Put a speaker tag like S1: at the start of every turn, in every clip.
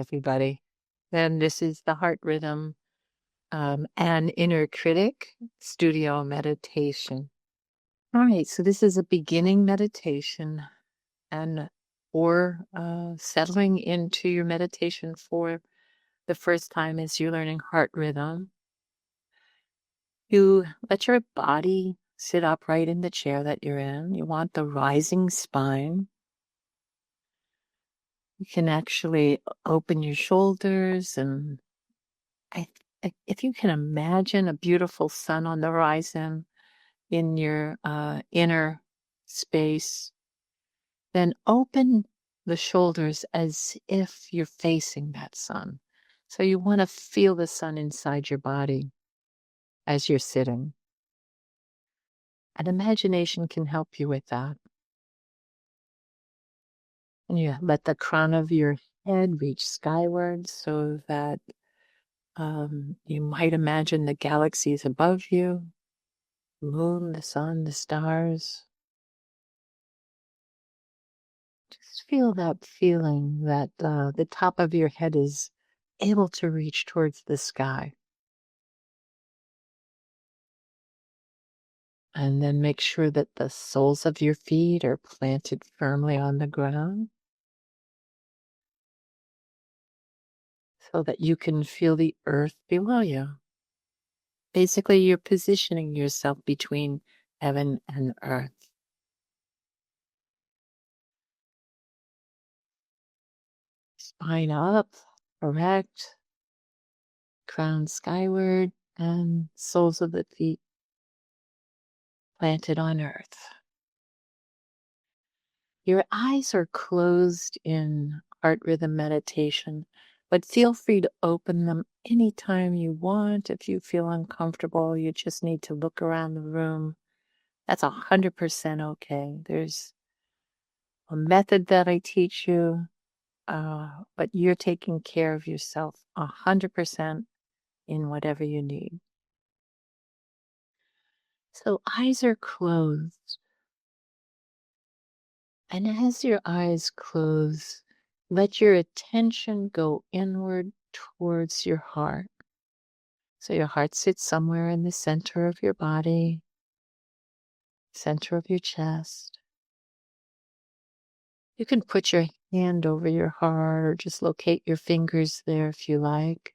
S1: everybody. And this is the Heart Rhythm and Inner Critic Studio Meditation. All right, so this is a beginning meditation, and or settling into your meditation for the first time as you're learning Heart Rhythm. You let your body sit upright in the chair that you're in. You want the rising spine. You can actually open your shoulders, and if you can imagine a beautiful sun on the horizon in your inner space, then open the shoulders as if you're facing that sun. So you want to feel the sun inside your body as you're sitting. And imagination can help you with that. And you let the crown of your head reach skyward so that you might imagine the galaxies above you, the moon, the sun, the stars. Just feel that feeling that the top of your head is able to reach towards the sky. And then make sure that the soles of your feet are planted firmly on the ground so that you can feel the earth below you. Basically, you're positioning yourself between heaven and earth. Spine up, erect, crown skyward, and soles of the feet planted on earth. Your eyes are closed in Heart Rhythm meditation, but feel free to open them anytime you want. If you feel uncomfortable, you just need to look around the room. That's 100% okay. There's a method that I teach you, but you're taking care of yourself 100% in whatever you need. So eyes are closed. And as your eyes close, let your attention go inward towards your heart. So your heart sits somewhere in the center of your body, center of your chest. You can put your hand over your heart or just locate your fingers there if you like.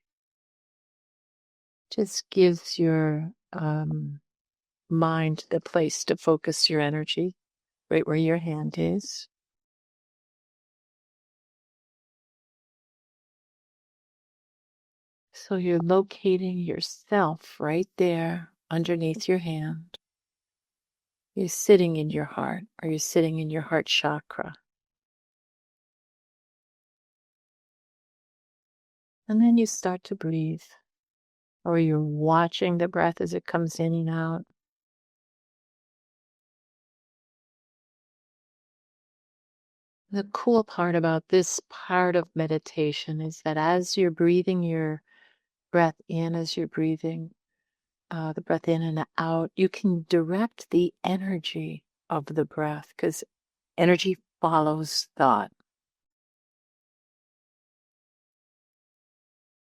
S1: Just gives your mind the place to focus your energy, right where your hand is. So you're locating yourself right there underneath your hand. You're sitting in your heart, or you're sitting in your heart chakra. And then you start to breathe, or you're watching the breath as it comes in and out. The cool part about this part of meditation is that as you're breathing your breath in, as you're breathing the breath in and out, you can direct the energy of the breath because energy follows thought.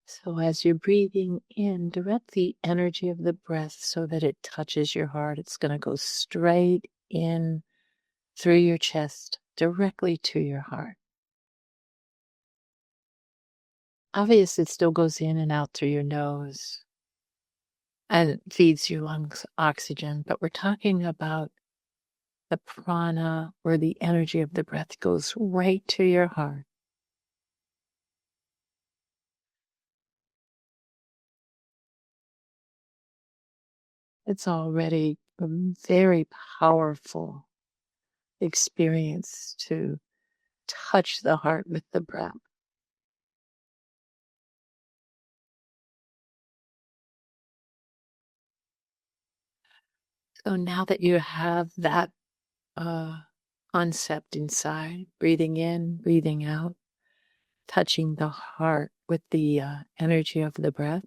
S1: So as you're breathing in, direct the energy of the breath so that it touches your heart. It's going to go straight in through your chest, directly to your heart. Obviously, it still goes in and out through your nose and feeds your lungs oxygen, but we're talking about the prana, where the energy of the breath goes right to your heart. It's already a very powerful experience to touch the heart with the breath. So now that you have that concept inside, breathing in, breathing out, touching the heart with the energy of the breath,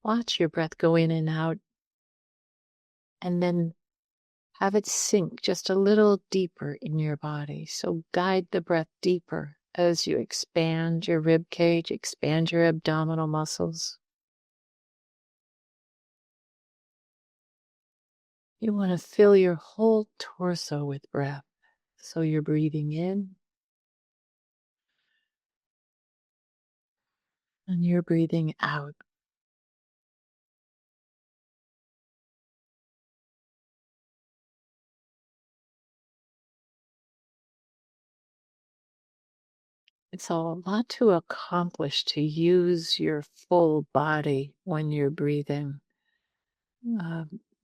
S1: watch your breath go in and out, and then Have it sink just a little deeper in your body. So guide the breath deeper as you expand your rib cage, expand your abdominal muscles. You want to fill your whole torso with breath. So you're breathing in and you're breathing out. It's a lot to accomplish to use your full body when you're breathing.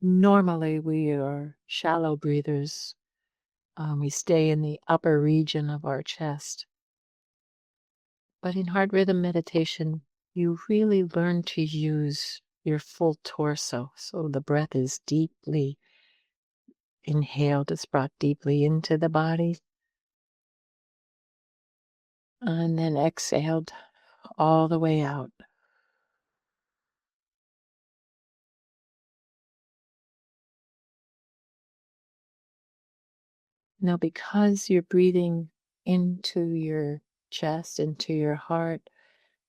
S1: Normally, we are shallow breathers. We stay in the upper region of our chest. But in heart rhythm meditation, you really learn to use your full torso. So the breath is deeply inhaled, it's brought deeply into the body, and then exhaled all the way out. Now, because you're breathing into your chest, into your heart,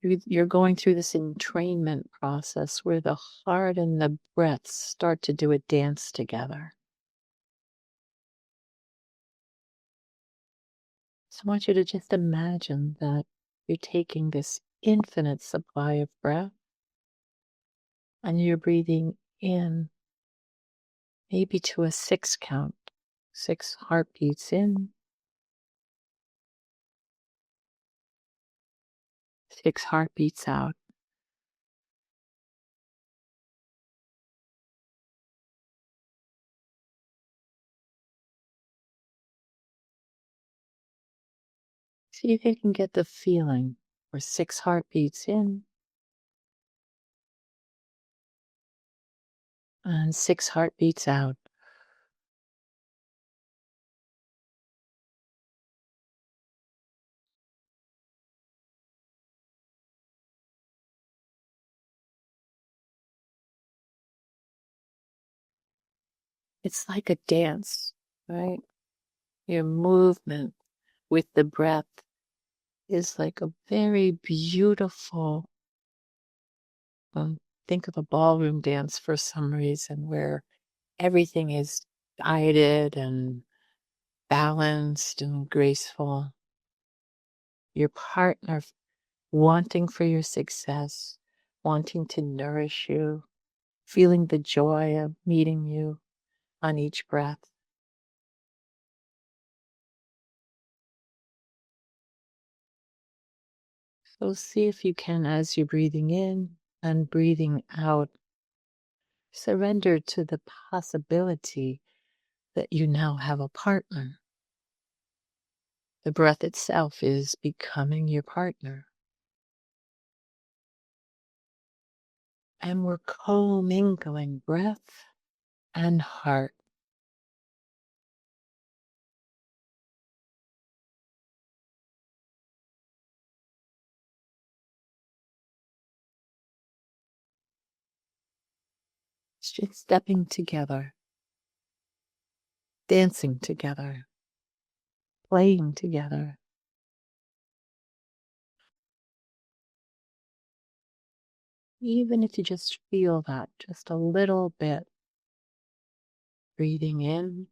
S1: you're going through this entrainment process where the heart and the breath start to do a dance together. So I want you to just imagine that you're taking this infinite supply of breath and you're breathing in, maybe to a 6 count, 6 heartbeats in, 6 heartbeats out. See if you can get the feeling for 6 heartbeats in and 6 heartbeats out. It's like a dance, right? Your movement with the breath is like a very beautiful, think of a ballroom dance for some reason where everything is guided and balanced and graceful. Your partner wanting for your success, wanting to nourish you, feeling the joy of meeting you on each breath. So see if you can, as you're breathing in and breathing out, surrender to the possibility that you now have a partner. The breath itself is becoming your partner. And we're co-mingling breath and heart. It's just stepping together, dancing together, playing together. Even if you just feel that just a little bit, breathing in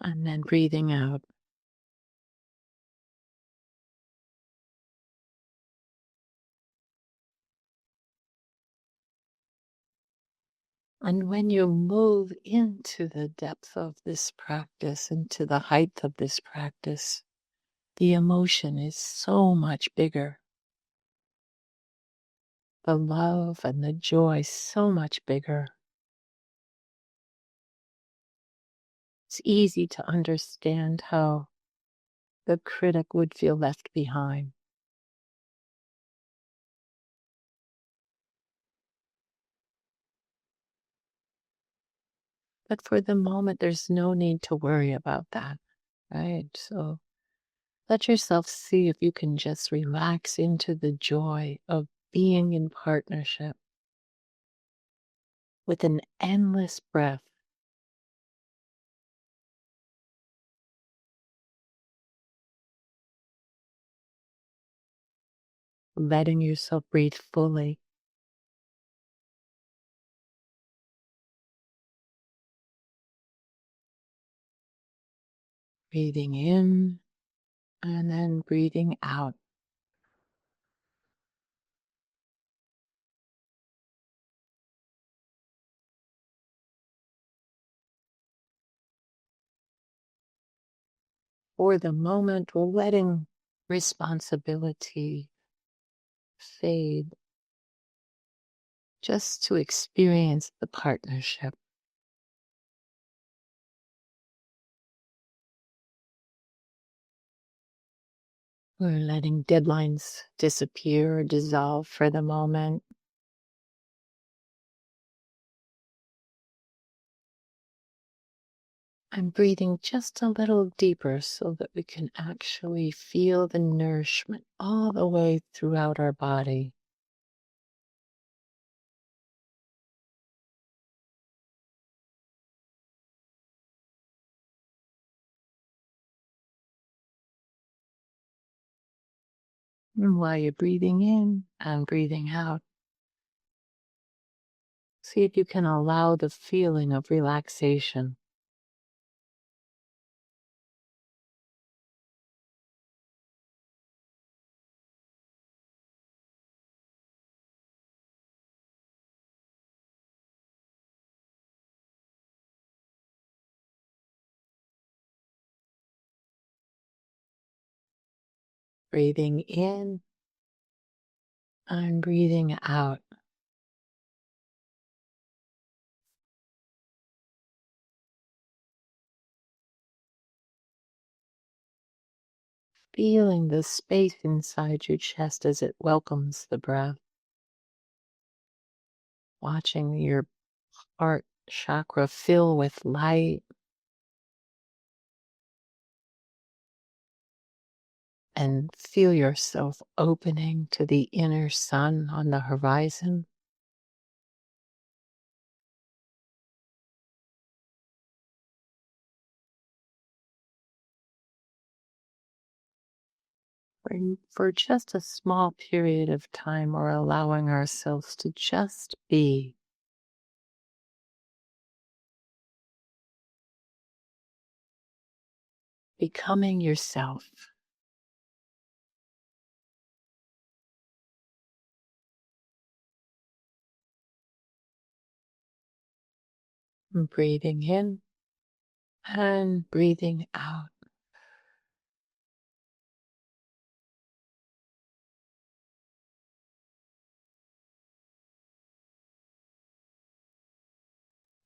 S1: and then breathing out. And when you move into the depth of this practice, into the height of this practice, the emotion is so much bigger. The love and the joy so much bigger. It's easy to understand how the critic would feel left behind. But for the moment, there's no need to worry about that, right? So let yourself see if you can just relax into the joy of being in partnership. with an endless breath, letting yourself breathe fully, breathing in and then breathing out. For the moment, we're letting responsibility fade just to experience the partnership. We're letting deadlines disappear or dissolve for the moment. I'm breathing just a little deeper so that we can actually feel the nourishment all the way throughout our body. And while you're breathing in and breathing out, see if you can allow the feeling of relaxation. Breathing in and breathing out. Feeling the space inside your chest as it welcomes the breath. Watching your heart chakra fill with light and feel yourself opening to the inner sun on the horizon. For just a small period of time, we're allowing ourselves to just be, becoming yourself, breathing in and breathing out.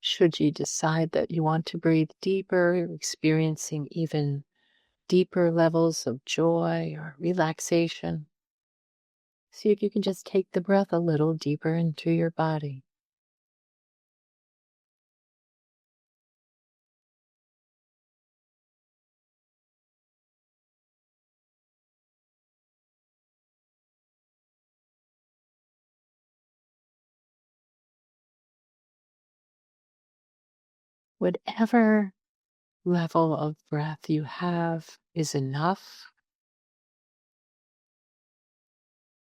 S1: Should you decide that you want to breathe deeper, experiencing even deeper levels of joy or relaxation, see if you can just take the breath a little deeper into your body. Whatever level of breath you have is enough.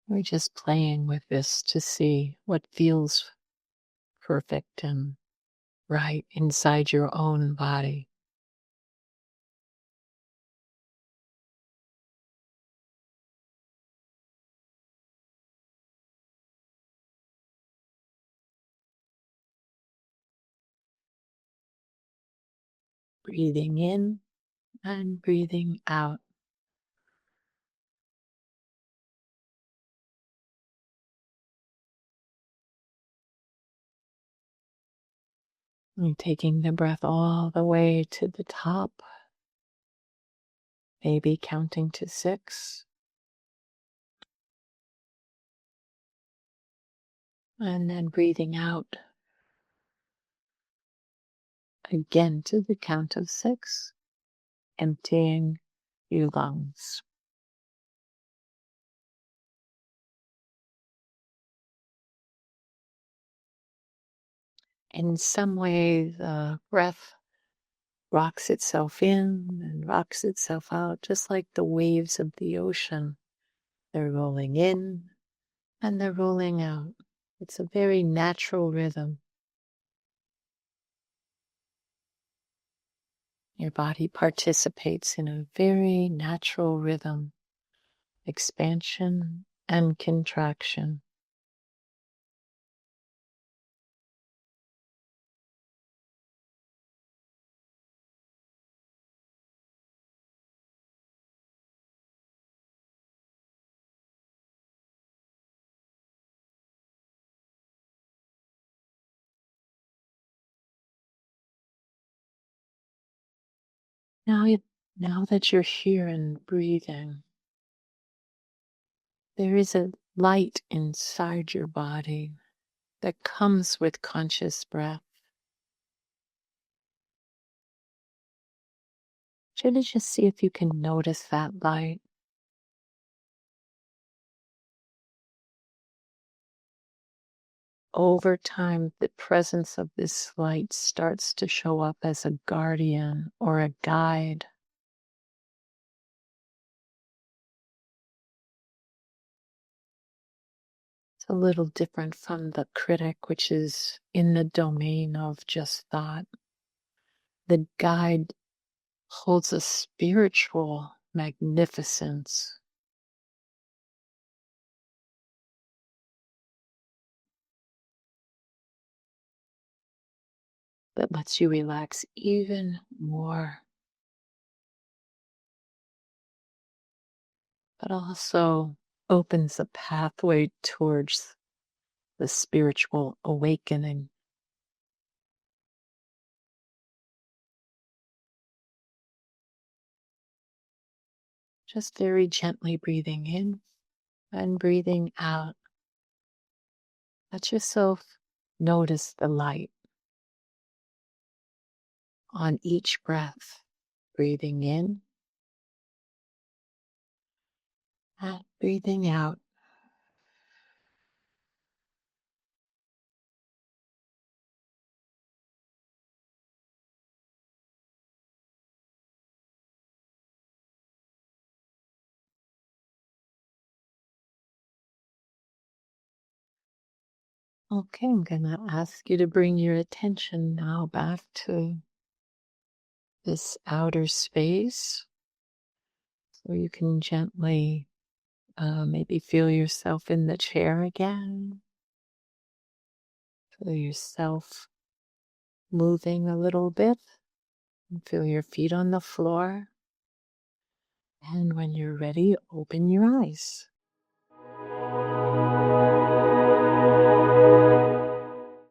S1: We're just playing with this to see what feels perfect and right inside your own body. Breathing in and breathing out. And taking the breath all the way to the top, maybe counting to 6, and then breathing out again to the count of 6, emptying your lungs. In some way, the breath rocks itself in and rocks itself out, just like the waves of the ocean. They're rolling in and they're rolling out. It's a very natural rhythm. Your body participates in a very natural rhythm, expansion and contraction. Now, now that you're here and breathing, there is a light inside your body that comes with conscious breath. Try to just see if you can notice that light. Over time, the presence of this light starts to show up as a guardian or a guide. It's a little different from the critic, which is in the domain of just thought. The guide holds a spiritual magnificence that lets you relax even more, but also opens a pathway towards the spiritual awakening. Just very gently breathing in and breathing out. Let yourself notice the light on each breath. Breathing in and breathing out. Okay, I'm going to ask you to bring your attention now back to this outer space. So you can gently maybe feel yourself in the chair again. Feel yourself moving a little bit. And feel your feet on the floor. And when you're ready, open your eyes.